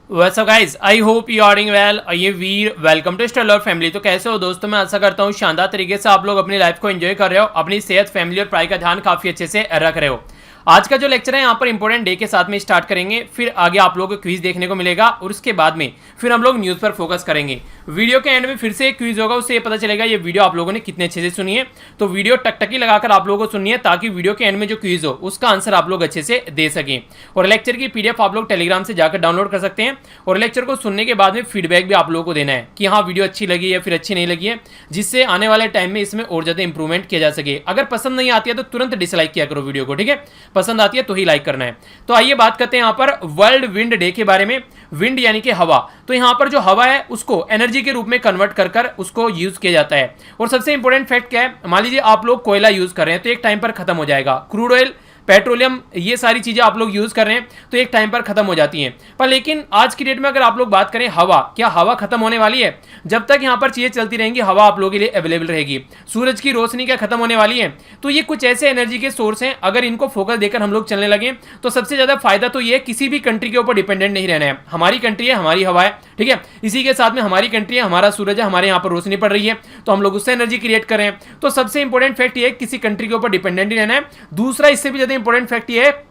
What's up guys? I hope you are doing well. ये वीर welcome to stellar family. तो कैसे हो दोस्तों? मैं आशा करता हूँ शानदार तरीके से आप लोग अपनी लाइफ को एंजॉय कर रहे हो, अपनी सेहत, फैमिली और पढ़ाई का ध्यान काफी अच्छे से रख रहे हो। आज का जो लेक्चर है यहाँ पर इंपॉर्टेंट डे के साथ में स्टार्ट करेंगे, फिर आगे आप लोगों को क्विज देखने को मिलेगा और उसके बाद में फिर हम लोग न्यूज़ पर फोकस करेंगे। वीडियो के एंड में फिर से एक क्विज होगा, उससे ये पता चलेगा ये वीडियो आप लोगों ने कितने अच्छे से सुनी है। तो वीडियो टकटकी लगाकर आप लोगों को सुनिए ताकि वीडियो के एंड में जो क्विज हो उसका आंसर आप लोग अच्छे से दे सकें। और लेक्चर की पीडीएफ आप लोग टेलीग्राम से जाकर डाउनलोड कर सकते हैं और लेक्चर को सुनने के बाद में फीडबैक भी आप लोगों को देना है कि हाँ वीडियो अच्छी लगी या फिर अच्छी नहीं लगी है, जिससे आने वाले टाइम में इसमें और ज़्यादा इंप्रूवमेंट किया जा सके। अगर पसंद नहीं आती है तो तुरंत डिसलाइक किया करो वीडियो को, ठीक है? पसंद आती है तो ही लाइक करना है। तो आइए बात करते हैं यहाँ पर वर्ल्ड विंड डे के बारे में। विंड यानी कि हवा, तो यहाँ पर जो हवा है उसको एनर्जी के रूप में कन्वर्ट कर कर उसको यूज किया जाता है। और सबसे इंपॉर्टेंट फैक्ट क्या है, मान लीजिए आप लोग कोयला यूज कर रहे हैं तो एक टाइम पर खत्म हो जाएगा। क्रूड ऑयल, पेट्रोलियम, ये सारी चीजें आप लोग यूज कर रहे हैं तो एक टाइम पर खत्म हो जाती हैं। पर लेकिन आज की डेट में अगर आप लोग बात करें हवा, क्या हवा खत्म होने वाली है? जब तक यहाँ पर चीजें चलती रहेंगी हवा आप लोगों के लिए अवेलेबल रहेगी। सूरज की रोशनी क्या खत्म होने वाली है? तो ये कुछ ऐसे एनर्जी के सोर्स हैं, अगर इनको फोकस देकर हम लोग चलने लगे तो सबसे ज्यादा फायदा तो ये किसी भी कंट्री के ऊपर डिपेंडेंट नहीं रहना है। हमारी कंट्री है, हमारी हवा है, ठीक है? इसी के साथ में हमारी कंट्री है, हमारा सूरज है, हमारे यहाँ पर रोशनी पड़ रही है तो हम लोग उससे एनर्जी क्रिएट कर रहे हैं। तो सबसे इंपॉर्टेंट फैक्ट ये किसी कंट्री के ऊपर डिपेंडेंट नहीं रहना है। दूसरा इससे भी ज्यादा इंपॉर्टेंट फैक्ट ये है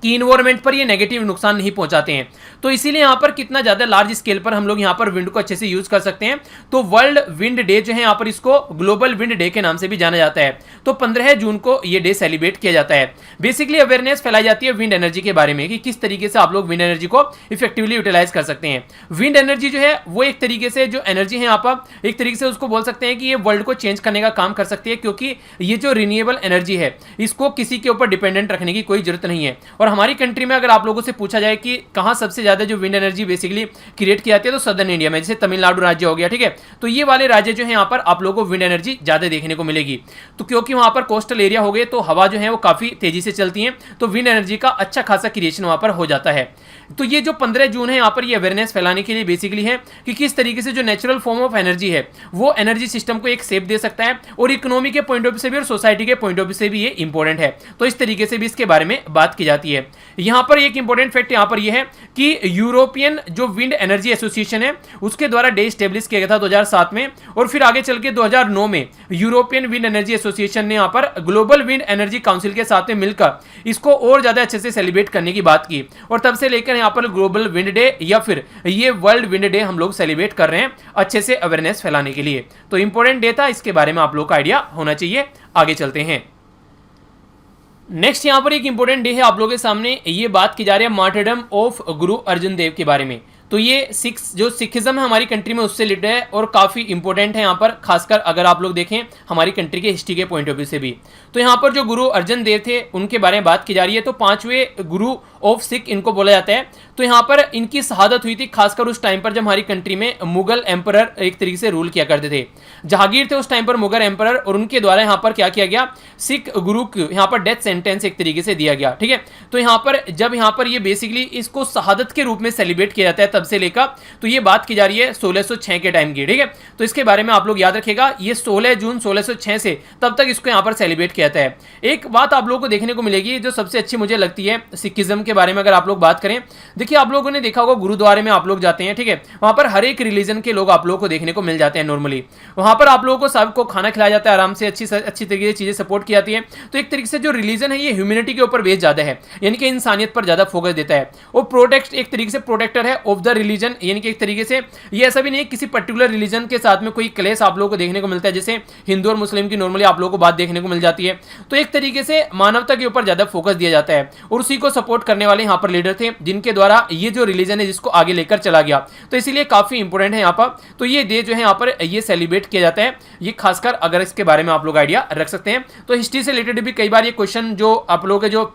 कि इन्वायरमेंट पर ये नेगेटिव नुकसान नहीं पहुंचाते हैं। तो इसीलिए यहाँ पर कितना ज्यादा लार्ज स्केल पर हम लोग यहाँ पर विंड को अच्छे से यूज कर सकते हैं। तो वर्ल्ड विंड डे जो है यहाँ पर इसको ग्लोबल विंड डे के नाम से भी जाना जाता है। तो 15 जून को ये डे सेलिब्रेट किया जाता है। बेसिकली अवेयरनेस फैलाई जाती है विंड एनर्जी के बारे में कि किस तरीके से आप लोग विंड एनर्जी को इफेक्टिवली यूटिलाइज कर सकते हैं। विंड एनर्जी जो है वो एक तरीके से जो एनर्जी है यहाँ पर एक तरीके से उसको बोल सकते हैं कि ये वर्ल्ड को चेंज करने का काम कर सकती है, क्योंकि ये जो रिन्यूएबल एनर्जी है इसको किसी के ऊपर डिपेंडेंट रखने की कोई जरूरत नहीं है। और हमारी कंट्री में अगर आप लोगों से पूछा जाए कि कहां सबसे ज्यादा जो विंड एनर्जी बेसिकली क्रिएट की जाती है तो सदर्न इंडिया में, जैसे तमिलनाडु राज्य हो गया, ठीक है? तो ये वाले राज्य जो है यहाँ पर आप लोगों को विंड एनर्जी ज्यादा देखने को मिलेगी। तो क्योंकि वहां पर कोस्टल एरिया हो गए तो हवा जो है वो काफी तेजी से चलती है, तो विंड एनर्जी का अच्छा खासा क्रिएशन वहां पर हो जाता है। तो ये जो 15 जून है यहाँ पर ये अवेयरनेस फैलाने के लिए बेसिकली है कि किस तरीके से जो नेचुरल फॉर्म ऑफ एनर्जी है वो एनर्जी सिस्टम को एक शेप दे सकता है और इकोनॉमी के पॉइंट ऑफ व्यू से भी और सोसाइटी के पॉइंट ऑफ व्यू से भी ये इंपॉर्टेंट है। तो इस तरीके से भी इसके बारे में बात की जाती है। यहाँ पर एक इंपॉर्टेंट फैक्ट यहाँ पर यह है कि यूरोपियन जो विंड एनर्जी एसोसिएशन है उसके द्वारा डे स्टेब्लिश किया गया था 2007 में, और फिर आगे चल के 2009 में यूरोपियन विंड एनर्जी एसोसिएशन ने यहाँ पर ग्लोबल विंड एनर्जी काउंसिल के साथ में मिलकर इसको और ज्यादा अच्छे से सेलिब्रेट करने की बात की। और तब से लेकर यहाँ पर ग्लोबल विंड डे या फिर ये वर्ल्ड विंड डे हम लोग सेलिब्रेट कर रहे हैं अच्छे से अवेयरनेस फैलाने के लिए। तो इंपॉर्टेंट डे था, इसके बारे में आप लोग का आइडिया होना चाहिए। आगे चलते हैं। नेक्स्ट यहाँ पर एक इंपॉर्टेंट डे है आप लोगों के सामने, ये बात की जा रही है मार्टरडम ऑफ गुरु अर्जुन देव के बारे में। तो ये सिखिज्म है हमारी कंट्री में उससे रिलेटेड है और काफ़ी इंपॉर्टेंट है यहाँ पर, खासकर अगर आप लोग देखें हमारी कंट्री के हिस्ट्री के पॉइंट ऑफ व्यू से भी। तो यहाँ पर जो गुरु अर्जन देव थे उनके बारे में बात की जा रही है। तो 5वें गुरु ऑफ सिख इनको बोला जाता है। तो यहाँ पर इनकी शहादत हुई थी खासकर उस टाइम पर जब हमारी कंट्री में मुगल एम्परर एक तरीके से रूल किया करते थे। जहांगीर थे उस टाइम पर मुगल एम्परर, और उनके द्वारा यहाँ पर क्या किया गया, सिख गुरु को यहाँ पर डेथ सेंटेंस एक तरीके से दिया गया, ठीक है? तो यहाँ पर जब यहाँ पर ये बेसिकली इसको शहादत के रूप में सेलिब्रेट किया जाता है तब से लेकर, तो ये बात की जा रही है 1606 के टाइम की, ठीक है? तो इसके बारे में आप लोग याद रखिएगा, ये 16 जून 1606 से तब तक इसको यहाँ पर सेलिब्रेट किया जाता है। एक बात आप लोगों को देखने को मिलेगी जो सबसे अच्छी मुझे लगती है सिखिज्म के बारे में अगर आप लोग बात करें। देखिए आप लोगों ने देखा होगा गुरुद्वारे में आप लोग जाते हैं, ठीक है? वहां पर हर एक रिलीजन के लोग आप लोगों को देखने को मिल जाते हैं नॉर्मली। वहां पर आप लोगों को सबको खाना खिलाया जाता है, आराम से अच्छी तरीके से चीजें सपोर्ट की जाती है। तो एक तरीके से जो रिलीजन है ये ह्यूमैनिटी के ऊपर बेस ज्यादा है, यानी कि इंसानियत पर ज्यादा फोकस देता है। वो प्रोटेक्ट एक तरीके से प्रोटेक्टर है ऑफ द रिलीजन, यानी कि एक तरीके से ये ऐसा भी नहीं है किसी पर्टिकुलर रिलीजन के साथ में कोई क्लेश आप लोगों को देखने को मिलता है, जैसे हिंदू और मुस्लिम की नॉर्मली आप लोगों को बात देखने को मिल जाती है। तो एक तरीके से मानवता के ऊपर ज्यादा फोकस दिया जाता है और उसी को सपोर्ट करने वाले यहाँ पर लीडर थे जिनके द्वारा ये जो रिलीजन है जिसको आगे लेकर चला गया। तो इसीलिए काफी इंपॉर्टेंट है यहाँ पर। तो ये डे जो है यहाँ पर ये सेलिब्रेट किया जाता है, ये खासकर अगर इसके बारे में आप लोग आइडिया रख सकते हैं। तो हिस्ट्री से रिलेटेड भी कई बार ये क्वेश्चन जो आप लोगों के जो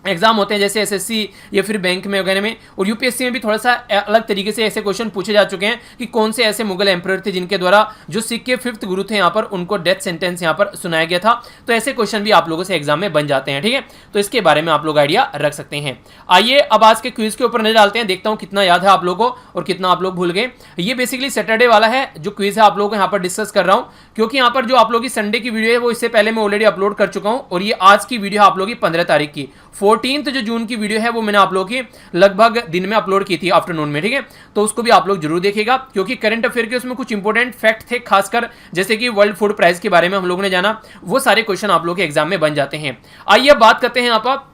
एग्जाम होते हैं जैसे एसएससी या फिर बैंक में वगैरह में और यूपीएससी में भी थोड़ा सा अलग तरीके से ऐसे क्वेश्चन पूछे जा चुके हैं कि कौन से ऐसे मुगल एम्परर थे जिनके द्वारा जो सिख के 5th गुरु थे यहाँ पर उनको डेथ सेंटेंस यहाँ पर सुनाया गया था। तो ऐसे क्वेश्चन भी आप लोगों से एग्जाम में बन जाते हैं, ठीक है? तो इसके बारे में आप लोग आइडिया रख सकते हैं। आइए अब आज के क्विज के ऊपर नजर डालते हैं, देखता हूँ कितना याद है आप लोगों को और कितना आप लोग भूल गए। ये बेसिकली सैटरडे वाला है जो क्विज है आप लोगों को यहाँ पर डिस्कस कर रहा हूँ, क्योंकि यहाँ पर जो आप लोगों की संडे की वीडियो है वो इससे पहले मैं ऑलरेडी अपलोड कर चुका हूँ और ये आज की वीडियो आप लोगों की 15 तारीख की 14 जो जून की वीडियो है वो मैंने आप लोगों की लगभग दिन में अपलोड की थी, आफ्टरनून में, ठीक है। तो उसको भी आप लोग जरूर देखिएगा, क्योंकि करंट अफेयर के उसमें कुछ इंपॉर्टेंट फैक्ट थे, खासकर जैसे कि वर्ल्ड फूड प्राइस के बारे में हम लोगों ने जाना, वो सारे क्वेश्चन आप लोगों के एग्जाम में बन जाते हैं। आइए अब बात करते हैं आप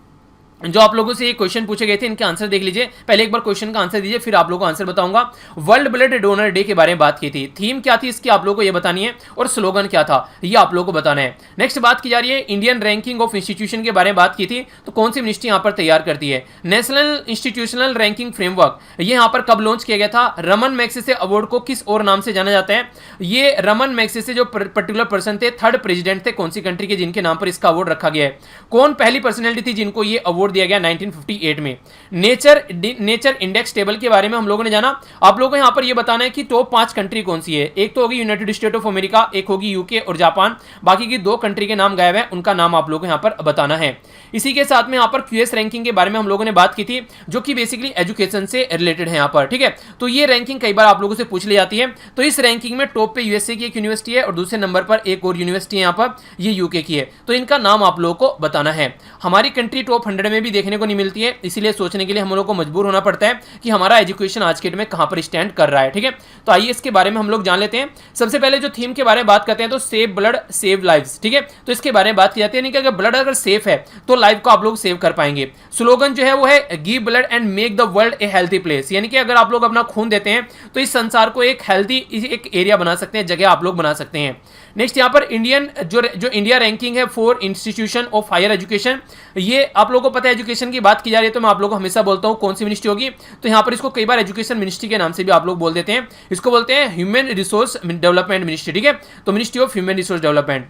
जो आप लोगों से ये क्वेश्चन पूछे गए थे, इनके आंसर देख लीजिए। पहले एक बार क्वेश्चन का आंसर दीजिए, फिर आप लोगों को आंसर बताऊंगा। वर्ल्ड ब्लड डोनर डे के बारे में बात की थी, थीम क्या थी इसकी आप लोगों को ये बतानी है, और स्लोगन क्या था ये आप लोगों को बताना है। नेक्स्ट बात की जा रही है इंडियन रैंकिंग ऑफ इंस्टीट्यूशन के बारे में बात की थी, तो कौन सी मिनिस्ट्री यहाँ पर तैयार करती है। नेशनल इंस्टीट्यूशनल रैंकिंग फ्रेमवर्क ये यहाँ पर कब लॉन्च किया गया था। रमन मैग्सेसे अवार्ड को किस और नाम से जाना जाता है। ये रमन मैग्सेसे जो पर्टिकुलर पर्सन थे, थर्ड प्रेसिडेंट थे कौन सी कंट्री के, जिनके नाम पर इसका अवार्ड रखा गया है। कौन पहली पर्सनैलिटी थी जिनको ये अवार्ड दिया गया 1958 में। नेचर इंडेक्स टेबल के बारे में हम लोगों ने जाना। आप लोगों को यहां पर यह बताना है कि टॉप 5 कंट्री कौन सी है। एक तो होगी यूनाइटेड स्टेट ऑफ अमेरिका, एक होगी यूके और जापान, बाकी की 2 कंट्री के नाम गायब है, उनका नाम आप लोगों को यहां पर बताना है। इसी के साथ में यहां पर क्यूएस रैंकिंग के बारे में हम लोगों ने बात की थी, जो कि बेसिकली एजुकेशन से रिलेटेड है यहां पर, ठीक है। तो ये रैंकिंग कई बार आप लोगों से पूछ ली जाती है। तो इस रैंकिंग में टॉप पे यूएसए की एक यूनिवर्सिटी है और दूसरे नंबर पर एक और यूनिवर्सिटी है यहां पर, ये यूके की है। तो इनका नाम आप लोगों को बताना है। हमारी कंट्री टॉप 100 में भी देखने को नहीं मिलती है, इसीलिए सोचने के लिए हम लोग को मजबूर होना पड़ता है कि हमारा एजुकेशन आज के डेट में कहां पर स्टैंड कर रहा है, ठीक है। तो आइए इसके बारे में हम लोग जान लेते हैं। सबसे पहले जो थीम के बारे में बात करते हैं तो सेव ब्लड सेव लाइव्स, ठीक है। तो इसके बारे में बात की जाती है, कि अगर ब्लड अगर सेफ है तो लाइफ को आप लोग सेव कर पाएंगे। स्लोगन जो है वो है give blood and make the world A healthy place, यानी कि अगर आप लोग अपना खून देते हैं तो इस संसार को एक हेल्थी एक एरिया बना सकते हैं, जगह आप लोग बना सकते हैं। नेक्स्ट यहाँ पर इंडियन जो इंडिया रैंकिंग है for institution of higher education, ये आप लोगों को पता है एजुकेशन की बात की जा रही है तो मैं आप लोगों को हमेशा बोलता हूँ कौन सी मिनिस्ट्री होगी, तो यहाँ पर इसको कई बार एजुकेशन मिनिस्ट्री के नाम से भी आप लोग बोल देते हैं। इसको बोलते हैं ह्यूमन रिसोर्स डेवलपमेंट मिनिस्ट्री, ठीक है। तो ministry of human resource development.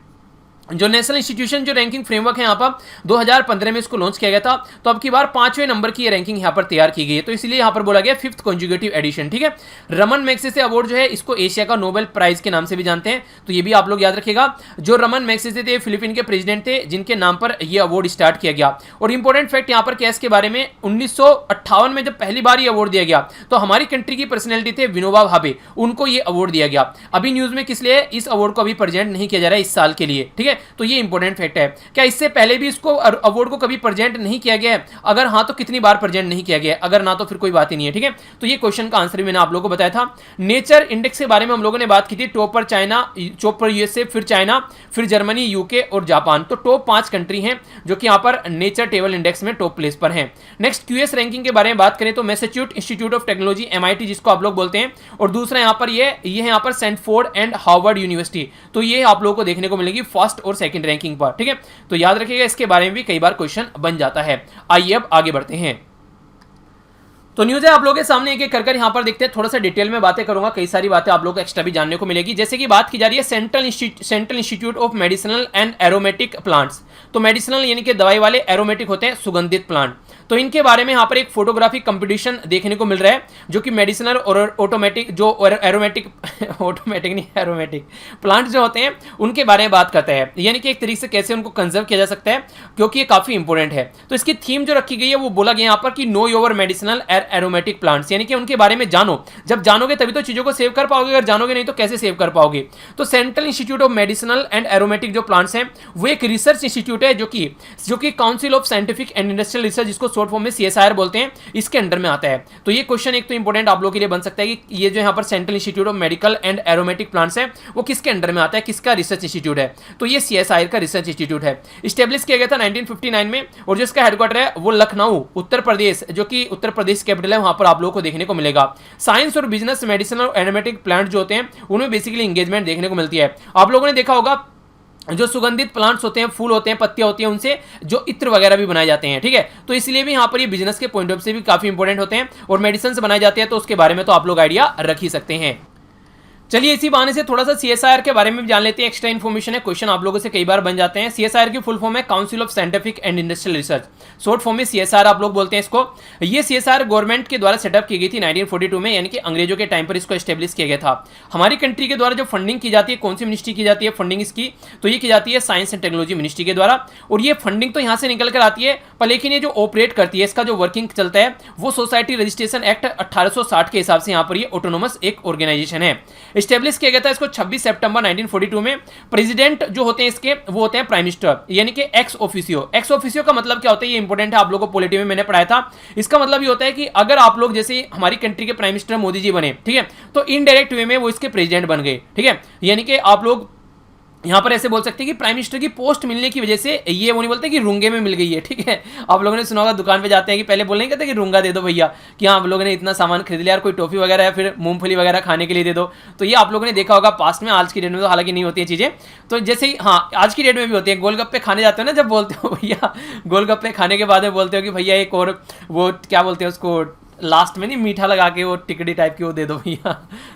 जो नेशनल इंस्टीट्यूशन जो रैंकिंग फ्रेमवर्क है यहाँ पर 2015 में इसको लॉन्च किया गया था, तो अब की बार 5वें नंबर की ये रैंकिंग यहाँ पर तैयार की गई है, तो इसलिए यहाँ पर बोला गया 5th कॉन्जुगेटिव एडिशन, ठीक है। रमन मैग्सेसे अवार्ड जो है इसको एशिया का नोबेल प्राइज के नाम से भी जानते हैं, तो ये भी आप लोग याद रखिएगा। जो रमन मैग्सेसे थे फिलीपीन के प्रेसिडेंट थे, जिनके नाम पर यह अवार्ड स्टार्ट किया गया। और इंपॉर्टेंट फैक्ट यहाँ पर क्या इसके बारे में, 1958 में जब पहली बार ये अवार्ड दिया गया तो हमारी कंट्री की पर्सनैलिटी थे विनोबा भावे, उनको ये अवार्ड दिया गया। अभी न्यूज में किस लिए इस अवार्ड को अभी प्रेजेंट नहीं किया जा रहा है इस साल के लिए, ठीक है। तो ये इंपॉर्टेंट फैक्ट है। क्या इससे पहले भी इसको अवार्ड को कभी प्रेजेंट नहीं किया गया है, अगर हां तो कितनी बार प्रेजेंट नहीं किया गया, अगर ना तो फिर कोई बात ही नहीं है, ठीक है। तो ये क्वेश्चन का आंसर भी मैंने आप लोगों को बताया था। नेचर इंडेक्स के बारे में हम लोगों ने बात की थी, टॉप पर चाइना, टॉप पर यूएसए, फिर चाइना, फिर जर्मनी, यूके और जापान। तो टॉप 5 कंट्री हैं जो कि यहां पर नेचर टेबल इंडेक्स में टॉप प्लेस पर हैं। नेक्स्ट क्यूएस रैंकिंग के बारे में बात करें तो Massachusetts institute of technology MIT जिसको आप लोग बोलते हैं, और दूसरा यहां पर ये है यहां पर सैंडफोर्ड एंड हार्वर्ड यूनिवर्सिटी। तो ये आप लोगों को देखने को मिलेगी फर्स्ट और सेकंड रैंकिंग पर, ठीक है। तो याद रखिएगा इसके बारे में भी कई बार क्वेश्चन बन जाता है। आइए अब आगे बढ़ते हैं। तो न्यूज़ है आप लोगों के सामने एक एक कर यहाँ पर देखते हैं, थोड़ा सा डिटेल में बातें करूंगा, कई सारी बातें आप लोगों को एक्स्ट्रा भी जानने को मिलेगी। जैसे कि बात की जा रही है central institute of medicinal and aromatic plants. तो मेडिसिनल यानी कि दवाई वाले, एरोमेटिक होते हैं सुगंधित प्लांट। तो इनके बारे में यहाँ पर एक फोटोग्राफी कंपटीशन देखने को मिल रहा है, जो कि मेडिसिनल और ऑटोमेटिक जो एरोमेटिक ऑटोमेटिक नहीं एरोमेटिक प्लांट जो होते हैं उनके बारे में बात करता है, यानी कि एक तरीके से कैसे उनको कंजर्व किया जा सकता है, क्योंकि ये काफी इंपॉर्टेंट है। तो इसकी थीम जो रखी गई है वो बोला गया यहाँ पर कि know your medicinal aromatic plants, यानी कि उनके बारे में जानो, जब जानोगे तभी तो चीजों को सेव कर पाओगे, अगर जानोगे नहीं तो कैसे सेव कर पाओगे। तो central institute of medicinal and aromatic जो प्लांट्स हैं वो एक रिसर्च इंस्टीट्यूट है, जो कि council of scientific and industrial research, जिसको शॉर्ट फॉर्म में CSIR बोलते हैं, इसके अंडर में आता है। तो ये क्वेश्चन एक तो इंपॉर्टेंट आप लोगों के लिए बन सकता है कि ये जो यहाँ पर central institute of medical and aromatic plants है वो किसके अंडर में आता है, किसका रिसर्च इंस्टीट्यूट है। तो ये CSIR का रिसर्च इंस्टीट्यूट है, स्टेब्लिश किया गया था 1959 में, और जो इसका हेडक्वार्टर है वो लखनऊ उत्तर प्रदेश, जो कि उत्तर प्रदेश कैपिटल है, वहां पर आप लोगों को देखने को मिलेगा। साइंस और बिजनेस, मेडिसिन और एरोमेटिक प्लांट जो होते हैं उनमें बेसिकली एंगेजमेंट देखने को मिलती है। आप लोगों ने देखा होगा जो सुगंधित प्लांट्स होते हैं, फूल होते हैं, पत्तियां होती हैं, उनसे जो इत्र वगैरह भी बनाए जाते हैं, ठीक है। तो इसलिए भी यहाँ पर ये बिजनेस के पॉइंट ऑफ से भी काफी इंपॉर्टेंट होते हैं, और मेडिसिन से बनाए जाते हैं, तो उसके बारे में तो आप लोग आइडिया रख ही सकते हैं। चलिए इसी बहाने से थोड़ा सा CSIR के बारे में भी जान लेते हैं, एक्स्ट्रा इन्फॉर्मेशन है, क्वेश्चन आप लोगों से कई बार बन जाते हैं। CSIR की फुल फॉर्म है council of scientific and industrial research, short form में CSIR आप लोग बोलते हैं इसको। ये CSIR गवर्नमेंट के द्वारा सेटअप की गई थी 1942 में, यानी कि अंग्रेजों के टाइम पर इसको एस्टेब्लिश किया गया था। हमारी कंट्री के द्वारा जो फंडिंग की जाती है, कौन सी मिनिस्ट्री की जाती है फंडिंग इसकी, तो ये की जाती है साइंस एंड टेक्नोलॉजी मिनिस्ट्री के द्वारा। और ये फंडिंग तो यहाँ से निकल कर आती है, पर लेकिन ये जो ऑपरेट करती है, इसका जो वर्किंग चलता है वो सोसाइटी रजिस्ट्रेशन एक्ट 1860 के हिसाब से यहाँ पर ये ऑटोनोमस एक ऑर्गेनाइजेशन है। स्टेब्लिश किया गया था इसको 26 सितंबर 1942 में। प्रेसिडेंट जो होते हैं इसके वो होते हैं प्राइम मिनिस्टर, यानी कि एक्स ऑफिसियो। एक्स ऑफिसियो का मतलब क्या होता है, ये इंपॉर्टेंट है, आप लोगों को पॉलिटी में मैंने पढ़ाया था। इसका मतलब ये होता है कि अगर आप लोग जैसे हमारी कंट्री के प्राइम मिनिस्टर मोदी जी बने, ठीक है, तो इनडायरेक्ट वे में वो इसके प्रेसिडेंट बन गए, ठीक है। यानी कि आप लोग यहां पर ऐसे बोल सकते हैं कि प्राइम मिनिस्टर की पोस्ट मिलने की वजह से ये वो नहीं बोलते कि रुंगे में मिल गई है, ठीक है। आप लोगों ने सुना होगा दुकान पे जाते हैं कि पहले बोलने कहते हैं कि रुंगा दे दो भैया, कि हाँ आप लोगों ने इतना सामान खरीद लिया, कोई टॉफी वगैरह या फिर मूंगफली वगैरह खाने के लिए दे दो। तो ये आप लोगों ने देखा होगा पास्ट में, आज की डेट में तो हालांकि नहीं होती है चीजें। तो जैसे ही हाँ आज की डेट में भी होती है, गोलगप्पे खाने जाते हो ना, जब बोलते हो भैया गोलगप्पे खाने के बाद में बोलते हो कि भैया एक और वो क्या बोलते हैं उसको, लास्ट में नहीं मीठा लगा के वो टिकड़ी टाइप की वो दे दो भैया,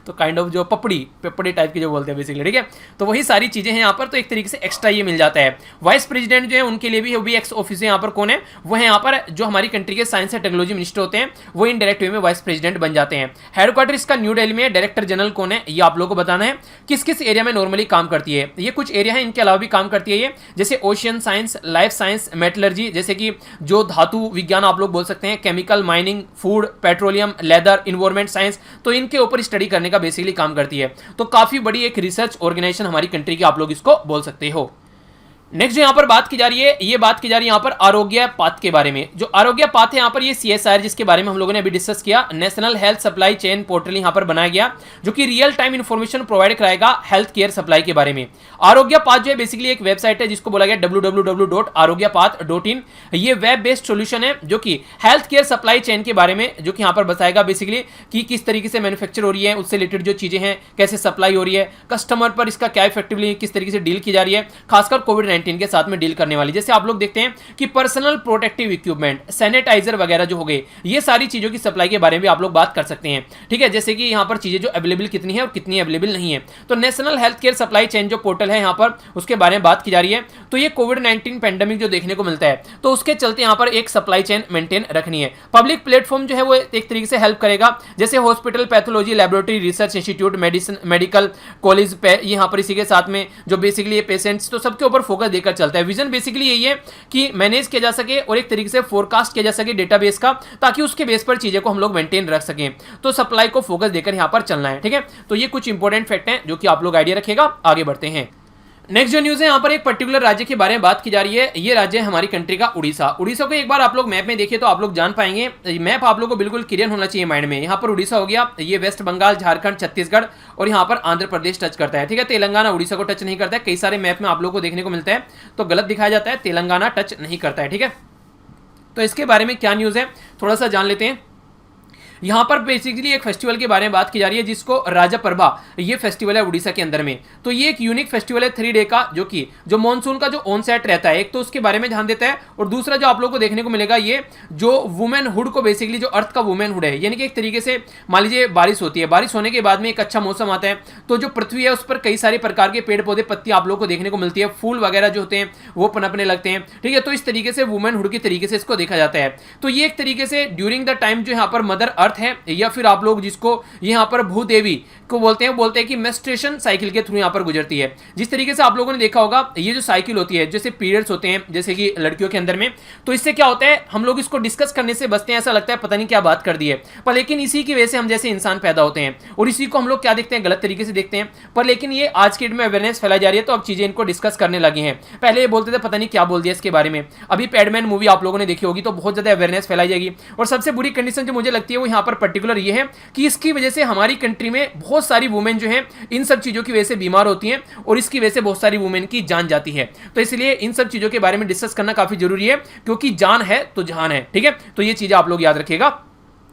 तो काइंड ऑफ जो पपड़ी टाइप की जो बोलते हैं बेसिकली, ठीक है। तो वही सारी चीजें हैं यहाँ पर, तो एक तरीके से एक्स्ट्रा ये मिल जाता है। वाइस प्रेसिडेंट जो है उनके लिए भी वो भी एक्स ऑफिस यहाँ पर कौन है, वो है यहाँ पर जो हमारी कंट्री के साइंस एंड टेक्नोलॉजी मिनिस्टर होते हैं, वो इनडायरेक्ट वे में वाइस प्रेसिडेंट बन जाते हैं। हेडक्वार्टर इसका न्यू दिल्ली में है। डायरेक्टर जनरल कौन है ये आप लोगों को बताना है, किस किस एरिया में नॉर्मली काम करती है। ये कुछ एरिया है, इनके अलावा भी काम करती है ये, जैसे ocean science, life science, metallurgy, जैसे कि जो धातु विज्ञान आप लोग बोल सकते हैं, chemical, mining, food, petroleum, leather, environment science, तो इनके ऊपर स्टडी करने का बेसिकली काम करती है। तो काफी बड़ी एक रिसर्च ऑर्गेनाइजेशन हमारी कंट्री की आप लोग इसको बोल सकते हो। नेक्स्ट जो यहाँ पर बात की जा रही है, ये बात की जा रही है यहाँ पर आरोग्य पाथ के बारे में। जो आरोग्य पाथ है यहाँ पर ये CSIR, जिसके बारे में हम लोगों ने अभी डिस्कस किया, national health supply chain portal यहाँ पर बनाया गया, जो कि रियल टाइम इंफॉर्मेशन प्रोवाइड कराएगा हेल्थ केयर सप्लाई के बारे में। आरोग्य पाथ जो है बेसिकली एक वेबसाइट है जिसको बोला गया www.arogypath.in। ये वेब बेस्ड सोल्यूशन है जो कि हेल्थ केयर सप्लाई चेन के बारे में, जो कि यहाँ पर बताएगा बेसिकली कि किस तरीके से मैन्युफैक्चर हो रही है, उससे रिलेटेड जो चीजें हैं, कैसे सप्लाई हो रही है, कस्टमर पर इसका क्या इफेक्टिवली किस तरीके से डील की जा रही है, खासकर कोविड-19 के साथ में डील करने वाली। जैसे आप लोग देखते हैं कि पर्सनल प्रोटेक्टिव इक्विपमेंट, सैनिटाइजर वगैरह जो हो गए, ये सारी चीजों की सप्लाई के बारे में भी आप लोग बात कर सकते हैं, ठीक है। जैसे कि यहाँ पर चीजें जो अवेलेबल कितनी है और कितनी अवेलेबल नहीं है। तो national health care supply chain जो पोर्टल है यहाँ पर, उसके बारे में बात की जा रही है। तो ये कोविड-19 पेंडेमिक जो देखने को मिलता है, तो उसके चलते यहाँ पर एक सप्लाई चेन मेंटेन रखनी है। पब्लिक प्लेटफॉर्म जो है वो एक तरीके से हेल्प करेगा, जैसे hospital, pathology, laboratory, research institute, medicine, medical college, यहाँ पर इसी के साथ में जो बेसिकली ये पेशेंट्स, तो सबके ऊपर फोकस देकर चलता है। विजन बेसिकली यही है कि मैनेज किया जा सके और एक तरीके से फोरकास्ट किया जा सके डेटाबेस का, ताकि उसके बेस पर चीजें को हम लोग मेंटेन रख सकें। तो सप्लाई को फोकस देकर यहां पर चलना है, ठीक है। तो ये कुछ इंपॉर्टेंट फैक्ट हैं जो कि आप लोग आइडिया रखिएगा। आगे बढ़ते हैं। नेक्स्ट जो न्यूज है, यहाँ पर एक पर्टिकुलर राज्य के बारे में बात की जा रही है। ये राज्य है हमारी कंट्री का उड़ीसा। उड़ीसा को एक बार आप लोग मैप में देखिए तो आप लोग जान पाएंगे, मैप आप लोग को बिल्कुल क्लियर होना चाहिए माइंड में। यहाँ पर उड़ीसा हो गया, ये वेस्ट बंगाल, झारखंड, छत्तीसगढ़ और यहाँ पर आंध्र प्रदेश टच करता है, ठीक है। तेलंगाना उड़ीसा को टच नहीं करता है, कई सारे मैप में आप लोग को देखने को मिलता है, तो गलत दिखाया जाता है, तेलंगाना टच नहीं करता है, ठीक है। तो इसके बारे में क्या न्यूज है थोड़ा सा जान लेते हैं। यहाँ पर बेसिकली एक फेस्टिवल के बारे में बात की जा रही है, जिसको राजा परबा, ये फेस्टिवल है उड़ीसा के अंदर में। तो ये एक यूनिक फेस्टिवल है 3 डे का, जो कि जो मॉनसून का जो ऑन सेट रहता है, एक तो उसके बारे में ध्यान देता है, और दूसरा जो आप लोग को देखने को मिलेगा, ये जो वुमेन हुड को बेसिकली जो अर्थ का वुमेन हुड है, यानी कि एक तरीके से मान लीजिए बारिश होती है, बारिश होने के बाद में एक अच्छा मौसम आता है, तो जो पृथ्वी है उस पर कई सारे प्रकार के पेड़ पौधे, पत्ती आप लोग को देखने को मिलती है, फूल वगैरह जो होते हैं वो पनपने लगते हैं, ठीक है। तो इस तरीके से वुमेन हुड के तरीके से इसको देखा जाता है। तो ये एक तरीके से ड्यूरिंग द टाइम जो यहाँ पर मदर अर्थ है, या फिर आप लोग जिसको यहाँ पर भूदेवी को बोलते हैं कि मेंस्ट्रुएशन साइकिल के थ्रू यहाँ पर गुजरती है। जिस तरीके से आप लोगों ने देखा होगा, ये जो साइकिल होती है, जैसे पीरियड्स होते हैं जैसे कि लड़कियों के अंदर में, तो इससे क्या होता है, हम लोग इसको डिस्कस करने से बचते हैं, ऐसा लगता है पता नहीं क्या बात कर दी है, पर लेकिन इसी की वजह से हम जैसे इंसान पैदा होते हैं, और इसी को हम लोग क्या देखते हैं, गलत तरीके से देखते हैं। पर लेकिन ये आज के डेट में अवेयरनेस फैलाई जा रही है, तो अब चीजें इनको डिस्कस करने लगी हैं। पहले ये बोलते थे पता नहीं क्या बोल दिया इसके बारे में। अभी पैडमैन मूवी आप लोगों ने देखी होगी, तो बहुत ज्यादा अवेयरनेस फैलाई जाएगी। और सबसे बुरी कंडीशन जो मुझे लगती है वो यहाँ पर पर्टिकुलर ये है कि इसकी वजह से हमारी कंट्री में बहुत सारी वुमेन जो है इन सब चीजों की वजह से बीमार होती हैं, और इसकी वजह से बहुत सारी वुमेन की जान जाती है। तो इसलिए इन सब चीजों के बारे में डिस्कस करना काफी जरूरी है, क्योंकि जान है तो जहान है, ठीक है। तो ये चीजें आप लोग याद रखिएगा।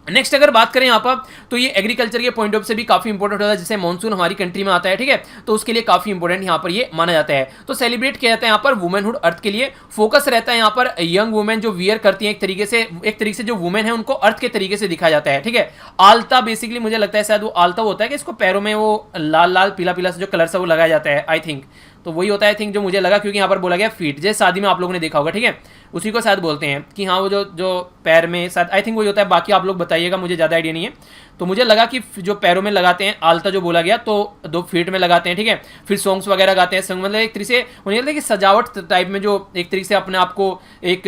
नेक्स्ट अगर बात करें यहाँ पर, तो ये एग्रीकल्चर के पॉइंट ऑफ से भी काफी इंपॉर्टेंट होता है। जैसे मानसून हमारी कंट्री में आता है, ठीक है, तो उसके लिए काफी इंपॉर्टेंट यहाँ पर ये माना जाता है। तो सेलिब्रेट किया जाता है यहाँ पर वुमेनहुड अर्थ के लिए, फोकस रहता है यहाँ पर यंग वुमेन जो वियर करती है, एक तरीके से जो वुमेन है उनको अर्थ के तरीके से दिखाया जाता है, ठीक है। आलता बेसिकली मुझे लगता है शायद वो आलता होता है कि इसको पैरों में वो लाल लाल पीला पीला से जो कलर से वो लगाया जाता है, आई थिंक। तो वही होता है आई थिंक जो मुझे लगा, क्योंकि यहाँ पर बोला गया फीट, जैसे शादी में आप लोगों ने देखा होगा, ठीक है, उसी को शायद बोलते हैं कि हाँ वो जो पैर में शायद आई थिंक वही होता है, बाकी आप लोग बताइएगा, मुझे ज़्यादा आइडिया नहीं है। तो मुझे लगा कि जो पैरों में लगाते हैं आलता जो बोला गया, तो 2 फीट में लगाते हैं, ठीक है। फिर सॉन्ग्स वगैरह गाते हैं, सॉन्ग मतलब एक तरीके से मुझे लगता है कि सजावट टाइप में, जो एक तरीके से अपने आप को एक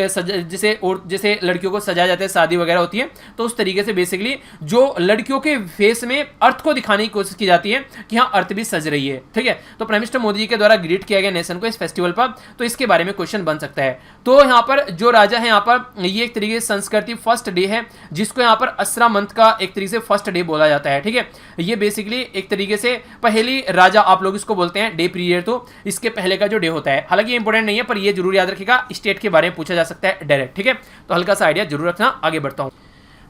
जैसे लड़कियों को सजाया जाता है, शादी वगैरह होती है, तो उस तरीके से बेसिकली जो लड़कियों के फेस में अर्थ को दिखाने की कोशिश की जाती है कि हाँ अर्थ भी सज रही है, ठीक है। तो प्राइम मिनिस्टर मोदी जी के द्वारा ग्रीट किया गया नेशन को इस फेस्टिवल पर, तो इसके बारे में क्वेश्चन बन सकता है। तो यहाँ पर जो राजा है, यहाँ पर ये एक तरीके से संस्कृति फर्स्ट डे है, जिसको यहाँ पर असरा मंथ का एक तरीके से फर्स्ट डे बोला जाता है, ठीक है। ये बेसिकली एक तरीके से पहली राजा आप लोग इसको बोलते हैं, डे पीरियड, तो इसके पहले का जो डे होता है। हालांकि ये इंपॉर्टेंट नहीं है, पर ये जरूर याद रखिएगा, स्टेट के बारे में पूछा जा सकता है डायरेक्ट, ठीक है। तो हल्का सा आइडिया जरूर रखना। आगे बढ़ता हूं,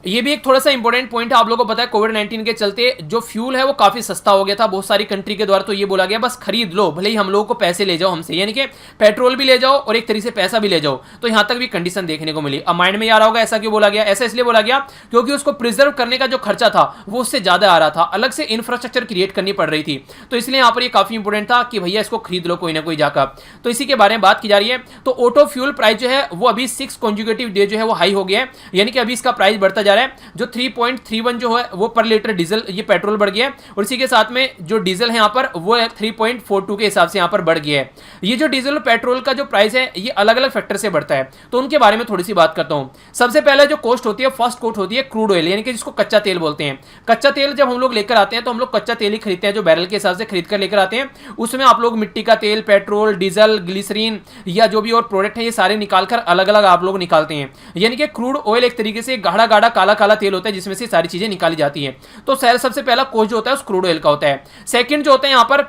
ये भी एक थोड़ा सा इंपॉर्टेंट पॉइंट है, आप लोगों को पता है कोविड-19 के चलते जो फ्यूल है वो काफी सस्ता हो गया था बहुत सारी कंट्री के द्वारा। तो ये बोला गया बस खरीद लो, भले ही हम लोगों को पैसे ले जाओ हमसे, यानी कि पेट्रोल भी ले जाओ और एक तरीके से पैसा भी ले जाओ। तो यहां तक भी कंडीशन देखने को मिली। अब माइंड में आ रहा होगा ऐसा क्यों बोला गया, ऐसा इसलिए बोला गया क्योंकि उसको प्रिजर्व करने का जो खर्चा था वो उससे ज्यादा आ रहा था, अलग से इंफ्रास्ट्रक्चर क्रिएट करनी पड़ रही थी। तो इसलिए यहाँ पर ये काफी इंपॉर्टेंट था कि भैया इसको खरीद लो कोई ना कोई जाकर। तो इसी के बारे में बात की जा रही है। तो ऑटो फ्यूल प्राइस जो है वो अभी 6 कॉन्जिक्यूटिव डे जो है वो हाई हो गया है, यानी कि अभी इसका प्राइस बढ़ता जा रहा है। जो 3.31 जो है वो पर लीटर डीजल, ये पेट्रोल बढ़ गया है, और इसी के साथ में जो डीजल है यहाँ पर वो 3.42 के हिसाब से यहाँ पर बढ़ गया है। ये जो डीजल और पेट्रोल का जो प्राइस है ये अलग अलग फैक्टर से बढ़ता है, तो उनके बारे में थोड़ी सी बात करता हूँ। सबसे पहले जो कॉस्ट होती है, फर्स्ट कॉस्ट होती है क्रूड ऑयल, यानी कि जिसको कच्चा तेल बोलते हैं। कच्चा तेल जब हम लोग लेकर आते हैं तो हम लोग कच्चा तेल ही खरीदते हैं, जो बैरल के हिसाब से खरीद कर लेकर आते हैं। उसमें आप लोग मिट्टी का तेल, पेट्रोल, डीजल, ग्लिसरीन या जो भी और प्रोडक्ट है ये सारे निकालकर अलग अलग आप लोग निकालते हैं। यानी कि क्रूड ऑयल एक तरीके से गाढ़ा गाढ़ा काला काला तेल होता है जिसमें से सारी चीजें निकाली जाती है। तो सबसे पहला कॉस्ट जो होता है उस क्रूड ऑयल का होता है। सेकंड जो होता है यहाँ पर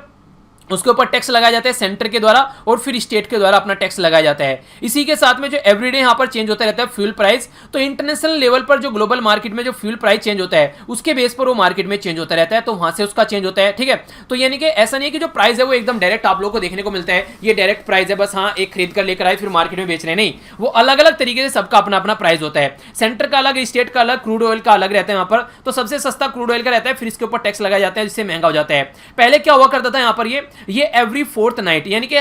उसके ऊपर टैक्स लगाया जाता है सेंटर के द्वारा और फिर स्टेट के द्वारा अपना टैक्स लगाया जाता है। इसी के साथ में जो एवरीडे यहां पर चेंज होता रहता है फ्यूल प्राइस। तो इंटरनेशनल लेवल पर जो ग्लोबल मार्केट में जो फ्यूल प्राइस चेंज होता है उसके बेस पर वो मार्केट में चेंज होता रहता है, तो वहां से उसका चेंज होता है, ठीक है। तो यानी कि ऐसा नहीं है कि जो प्राइस है वो एकदम डायरेक्ट आप लोगों को देखने को मिलता है, ये डायरेक्ट प्राइस है बस, हाँ एक खरीद कर लेकर आए फिर मार्केट में बेच रहे, नहीं, वो अलग अलग तरीके से सबका अपना अपना प्राइस होता है। सेंटर का अलग, स्टेट का अलग, क्रूड ऑयल का अलग रहता है यहाँ पर। तो सबसे सस्ता क्रूड ऑयल का रहता है, फिर इसके ऊपर टैक्स लगाया जाता है जिससे महंगा हो जाता है। पहले क्या हुआ करता था यहाँ पर, ये एवरी 4th नाइट, यानी कि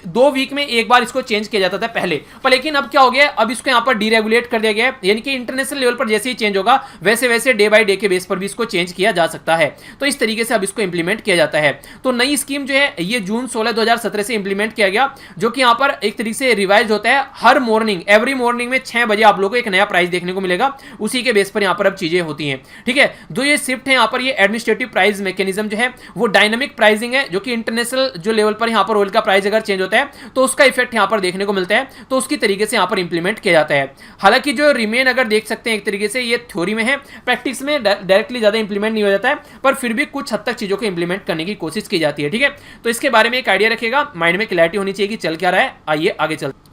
2 वीक में एक बार इसको चेंज किया जाता था पहले, पर लेकिन अब क्या हो गया, अब इसको यहां पर डीरेगुलेट कर दिया गया है, यानी कि इंटरनेशनल लेवल पर जैसे ही चेंज होगा वैसे वैसे डे बाय डे के बेस पर भी इसको चेंज किया जा सकता है। तो इस तरीके से अब इसको इंप्लीमेंट किया जाता है। तो नई स्कीम जो है ये जून 16 2017 से इंप्लीमेंट किया गया, जो कि यहां पर एक तरीके से रिवाइज होता है। हर मॉर्निंग, एवरी मॉर्निंग में 6 बजे आप लोगों को एक नया प्राइस देखने को मिलेगा, उसी के बेस पर यहां पर अब चीजें होती हैं, ठीक है। जो ये शिफ्ट है यहां पर, ये एडमिनिस्ट्रेटिव प्राइस मैकेनिज्म जो है वो डायनामिक प्राइसिंग है, जो कि इंटरनेशनल जो लेवल पर यहां पर ऑयल का प्राइस अगर चेंज होता है तो उसका इफेक्ट यहां पर देखने को मिलता है, तो उसकी तरीके से यहां पर इंप्लीमेंट किया जाता है। हालांकि जो रिमेन अगर देख सकते हैं एक तरीके से ये थ्योरी में है, प्रैक्टिस में डायरेक्टली ज्यादा इंप्लीमेंट नहीं हो जाता है, पर फिर भी कुछ हद तक चीजों को इंप्लीमेंट करने की कोशिश की जाती है, ठीक है। तो इसके बारे में एक आइडिया रखिएगा, माइंड में क्लैरिटी होनी चाहिए कि चल क्या रहा है। आइए आगे चलते।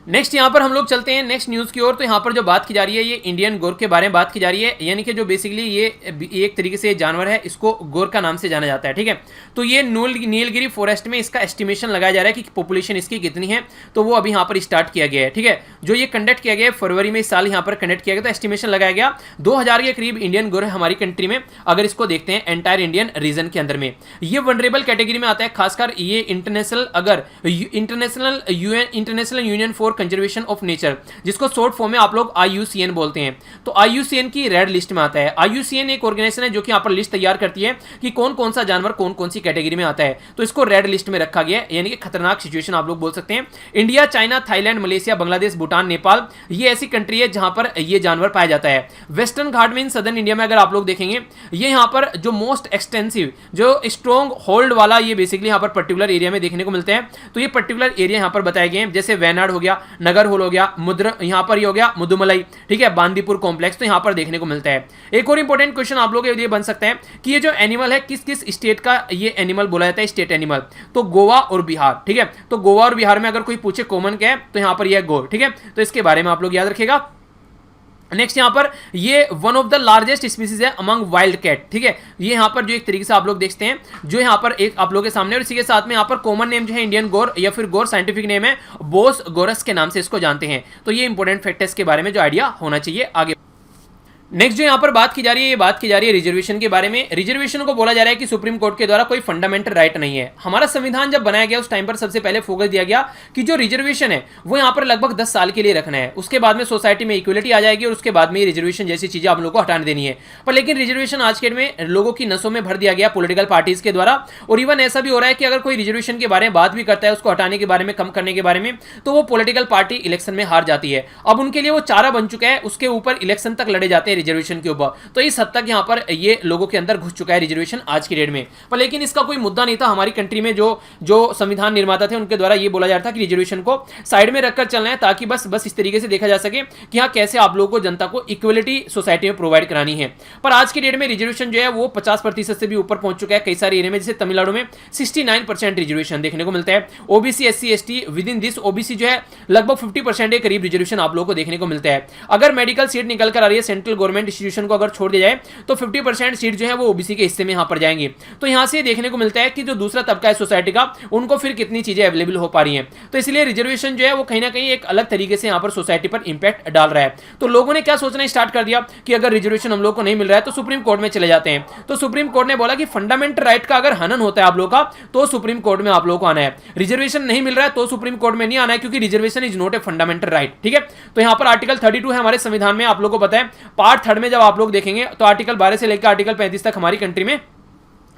नेक्स्ट यहाँ पर हम लोग चलते हैं नेक्स्ट न्यूज़ की ओर। तो यहाँ पर जो बात की जा रही है ये इंडियन गोर के बारे में बात की जा रही है, यानी कि जो बेसिकली ये एक तरीके से जानवर है, इसको गोर का नाम से जाना जाता है, ठीक है। तो ये नीलगिरी फॉरेस्ट में इसका एस्टिमेशन लगाया जा रहा है कि पॉपुलेशन इसकी कितनी है, तो वो अभी यहाँ पर स्टार्ट किया गया है, ठीक है। जो ये कंडक्ट किया गया है फरवरी में इस साल यहाँ पर कंडक्ट किया गया, तो एस्टिमेशन लगाया गया 2000 के करीब इंडियन गोर है हमारी कंट्री में, अगर इसको देखते हैं एंटायर इंडियन रीजन के अंदर में। ये वनरेबल कैटेगरी में आता है, खासकर ये international union for conservation of nature, जिसको शॉर्ट फॉर्म में आप लोग IUCN बोलते हैं। तो IUCN की रेड लिस्ट में आता है। IUCN एक ऑर्गेनाइजेशन है जो कि यहाँ पर लिस्ट तैयार करती है कि कौन कौन सा जानवर कौन कौन सी कैटेगरी में आता है, तो इसको रेड लिस्ट में रखा गया है, यानी कि खतरनाक सिचुएशन आप लोग बोल सकते हैं। India, China, Thailand, Malaysia, Bangladesh, Bhutan, Nepal, ये ऐसी कंट्री है जहां पर ये जानवर पाया जाता है। वेस्टर्न घाट में सदर्न इंडिया में अगर आप लोग देखेंगे, ये यहाँ पर जो मोस्ट एक्सटेंसिव, जो स्ट्रॉन्ग होल्ड वाला, ये बेसिकली यहाँ पर पर्टिकुलर एरिया में देखने को मिलते हैं। तो ये पर्टिकुलर एरिया यहाँ पर बताए गए हैं, जैसे वैनाड हो गया, नगर होल हो गया, मुद्र यहाँ पर ये हो गया मुदुमलाई, ठीक है, बांदीपुर कॉम्प्लेक्स, तो यहाँ पर देखने को मिलता है। एक और इंपॉर्टेंट क्वेश्चन आप लोगों के लिए बन सकता है कि ये जो एनिमल है किस किस स्टेट का ये एनिमल बोला जाता है, स्टेट एनिमल, तो गोवा और बिहार, ठीक है। तो गोवा और बिहार में अगर कोई पूछे कॉमन क्या है, तो यहाँ पर यह गोर, ठीक है। तो इसके बारे में आप लोग याद रखिएगा। नेक्स्ट यहाँ पर ये one of the largest species है अमंग वाइल्ड कैट, ठीक है। ये यहाँ पर जो एक तरीके से आप लोग देखते हैं, जो यहाँ पर एक आप लोगों के सामने, और इसी के साथ में यहाँ पर कॉमन नेम जो है इंडियन गोर या फिर गोर साइंटिफिक नेम है बोस गोरस के नाम से इसको जानते हैं। तो ये इंपॉर्टेंट फैक्टर्स के बारे में जो आइडिया होना चाहिए। आगे नेक्स्ट जो यहाँ पर बात की जा रही है, ये बात की जा रही है रिजर्वेशन के बारे में। रिजर्वेशन को बोला जा रहा है कि सुप्रीम कोर्ट के द्वारा कोई फंडामेंटल राइट नहीं है। हमारा संविधान जब बनाया गया उस टाइम पर सबसे पहले फोकस दिया गया कि जो रिजर्वेशन है वो यहाँ पर लगभग 10 साल के लिए रखना है, उसके बाद में सोसाइटी में इक्वलिटी आ जाएगी और उसके बाद में ये रिजर्वेशन जैसी चीजें आप लोगों को हटाने देनी है। पर लेकिन रिजर्वेशन आज के डेट में लोगों की नसों में भर दिया गया पॉलिटिकल पार्टीज के द्वारा, और इवन ऐसा भी हो रहा है कि अगर कोई रिजर्वेशन के बारे में बात भी करता है, उसको हटाने के बारे में, कम करने के बारे में, तो वो पॉलिटिकल पार्टी इलेक्शन में हार जाती है। अब उनके लिए वो चारा बन चुका है, उसके ऊपर इलेक्शन तक लड़े जाते हैं रिजर्वेशन के ऊपर। तो इस हद तक यहाँ पर ये लोगों के अंदर घुस चुका है रिजर्वेशन आज की डेट में। पर लेकिन इसका कोई मुद्दा नहीं था हमारी कंट्री में। जो संविधान निर्माता थे उनके द्वारा ये बोला जा रहा था कि रिजर्वेशन को साइड में रखकर चलना है, ताकि बस इस तरीके से देखा जा सके कि हाँ कैसे आप लोगों को, जनता को इक्वलिटी सोसाइटी में प्रोवाइड करानी है। पर आज की डेट में रिजर्वेशन जो है वो 50% से भी ऊपर पहुंच चुका है कई सारे एरिया में। जैसे तमिलनाडु में 69% रिजर्वेशन देखने को मिलता है। OBC, SC, ST, with in this OBC जो है लगभग 50% के करीब रिजर्वेशन आप लोगों को देखने को मिलता है। अगर मेडिकल सीट निकल कर आ रही है सेंट्रल गवर्नमेंट इंस्टीट्यूशन को अगर छोड़ दिया जाए तो 50% सीट जो है वो ओबीसी के हिस्से में यहां पर जाएंगी। तो यहां से देखने को मिलता है कि जो दूसरा तबका है सोसाइटी का, उनको फिर कितनी चीजें अवेलेबल हो पा रही हैं। तो इसलिए रिजर्वेशन जो है वो कहीं ना कहीं एक अलग तरीके से यहां पर सोसाइटी पर इंपैक्ट डाल रहा है। तो लोगों ने क्या सोचना स्टार्ट कर दिया कि अगर रिजर्वेशन हम लोग को नहीं मिल रहा है तो सुप्रीम कोर्ट में चले जाते हैं। तो सुप्रीम कोर्ट ने बोला कि फंडामेंटल राइट का अगर हनन होता है आप लोगों का तो सुप्रीम कोर्ट में आप लोगों को आना है। रिजर्वेशन नहीं मिल रहा है तो सुप्रीम कोर्ट में नहीं आना है, क्योंकि reservation is not a fundamental right. ठीक है, तो यहां पर आर्टिकल 32 है हमारे संविधान में, आप लोगों को पता है। पार्ट 3 में जब आप लोग देखेंगे तो आर्टिकल 12 से लेकर आर्टिकल 35 तक हमारी कंट्री में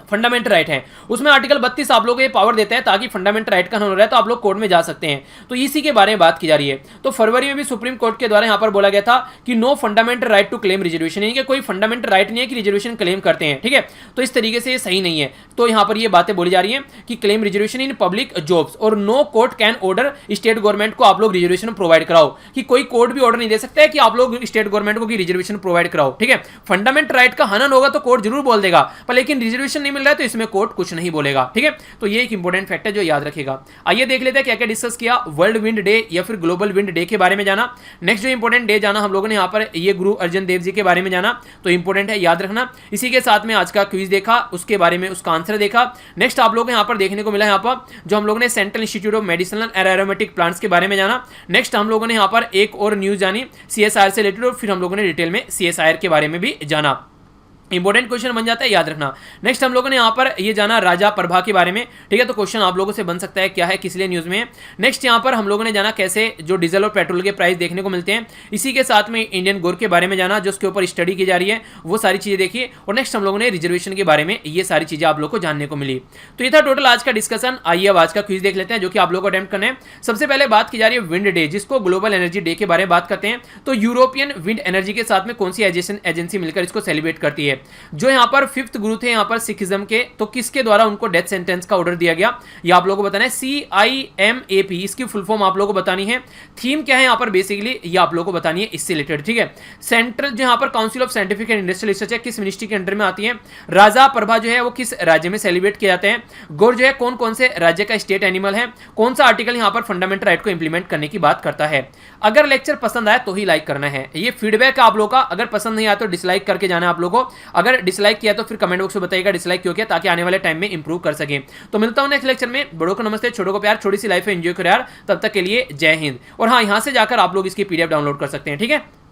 फंडामेंटल राइट है। उसमें आर्टिकल 32 आप लोगों को ये पावर देता है ताकि फंडामेंटल राइट का हनन हो रहा है तो आप लोग कोर्ट में जा सकते हैं। तो इसी के बारे में बात की जा रही है। तो फरवरी में भी सुप्रीम कोर्ट के द्वारा यहां पर बोला गया था कि no fundamental right to claim reservation, यानी कि कोई फंडामेंटल राइट नहीं है कि रिजर्वेशन क्लेम करते हैं। ठीक है, तो इस तरीके से ये सही नहीं है। तो यहां पर ये बातें बोली जा रही है कि claim reservation in public jobs और no court can order state government को आप लोग रिजर्वेशन प्रोवाइड कराओ, कि कोई कोर्ट भी ऑर्डर नहीं दे सकता है कि आप लोग स्टेट गवर्नमेंट को रिजर्वेशन प्रोवाइड कराओ। ठीक है, फंडामेंटल राइट का हनन होगा तो कोर्ट जरूर बोल देगा, पर लेकिन रिजर्वेशन नहीं मिल रहा है तो इसमें कोर्ट कुछ नहीं बोलेगा। ठीक है, तो ये एक इंपॉर्टेंट फैक्ट है जो याद रखेगा। आइए देख लेते हैं क्या क्या डिस्कस किया। वर्ल्ड विंड डे या फिर ग्लोबल विंड डे के बारे में जाना। नेक्स्ट जो इंपॉर्टेंट डे जाना हम लोगों ने यहाँ पर ये गुरु अर्जन देव जी के बारे में जाना, तो इंपॉर्टेंट है, याद रखना। इसी के साथ में आज का क्विज देखा, उसके बारे में उसका आंसर देखा। नेक्स्ट आप लोग यहाँ पर देखने को मिला यहाँ पर जो हम लोगों ने central institute of medicinal and aromatic plants के बारे में जाना। नेक्स्ट हम लोगों ने यहाँ पर एक और न्यूज जानी सीएसआईआर से रिलेटेड, और फिर हम लोगों ने डिटेल में सीएसआईआर के बारे में भी जाना। इंपॉर्टेंट क्वेश्चन बन जाता है, याद रखना। नेक्स्ट हम लोगों ने यहाँ पर ये जाना राजा प्रभा के बारे में। ठीक है, तो क्वेश्चन आप लोगों से बन सकता है क्या है, किस लिए न्यूज में है। नेक्स्ट यहाँ पर हम लोगों ने जाना कैसे जो डीजल और पेट्रोल के प्राइस देखने को मिलते हैं। इसी के साथ में इंडियन गोर के बारे में जाना, जो उसके ऊपर स्टडी की जा रही है, वो सारी चीजें देखिए। और नेक्स्ट हम लोगों ने रिजर्वेशन के बारे में ये सारी चीजें आप लोग को जानने को मिली। तो ये था टोटल आज का डिस्कशन। आइए अब आज का क्विज देख लेते हैं जो कि आप लोग को अटेम्प्ट करना है। सबसे पहले बात की जा रही है विंड डे, जिसको ग्लोबल एनर्जी डे के बारे में बात करते हैं। तो यूरोपियन विंड एनर्जी के साथ में कौन सी एजेंसी मिलकर इसको सेलिब्रेट करती है। जो यहाँ पर 5th गुरु थे यहाँ पर सिखिज्म के, तो किसके द्वारा उनको डेथ सेंटेंस का ऑर्डर दिया गया, ये आप लोगों को बताना है। CIMAP इसकी फुल फॉर्म आप लोगों को बतानी है। थीम क्या है यहाँ पर बेसिकली ये आप लोगों को बतानी है इससे रिलेटेड। ठीक है, सेंट्रल जो यहाँ पर council of scientific and industrial research है किस मिनिस्ट्री के अंडर में आती है। राजा प्रभा जो है वो किस राज्य में सेलिब्रेट किए जाते हैं। गोर जो है कौन कौन से राज्य का स्टेट एनिमल है। कौन सा आर्टिकल यहाँ पर फंडामेंटल राइट को इंप्लीमेंट करने की बात करता है। अगर लेक्चर पसंद आए तो ही लाइक करना है, ये फीडबैक आप लोगों का। अगर पसंद नहीं आया तो डिसलाइक करके जाना आप लोगों को। अगर डिसलाइक किया तो फिर कमेंट बॉक्स में बताइएगा डिसलाइक क्यों किया, ताकि आने वाले टाइम में इंप्रूव कर सके। तो मिलता हूं नेक्स्ट लेक्चर में। बड़ों को नमस्ते, छोटों को प्यार, छोटी सी लाइफ है एंजॉय करो यार। तब तक के लिए जय हिंद। और हाँ, यहां से जाकर आप लोग इसकी पीडीएफ डाउनलोड कर सकते हैं। ठीक है।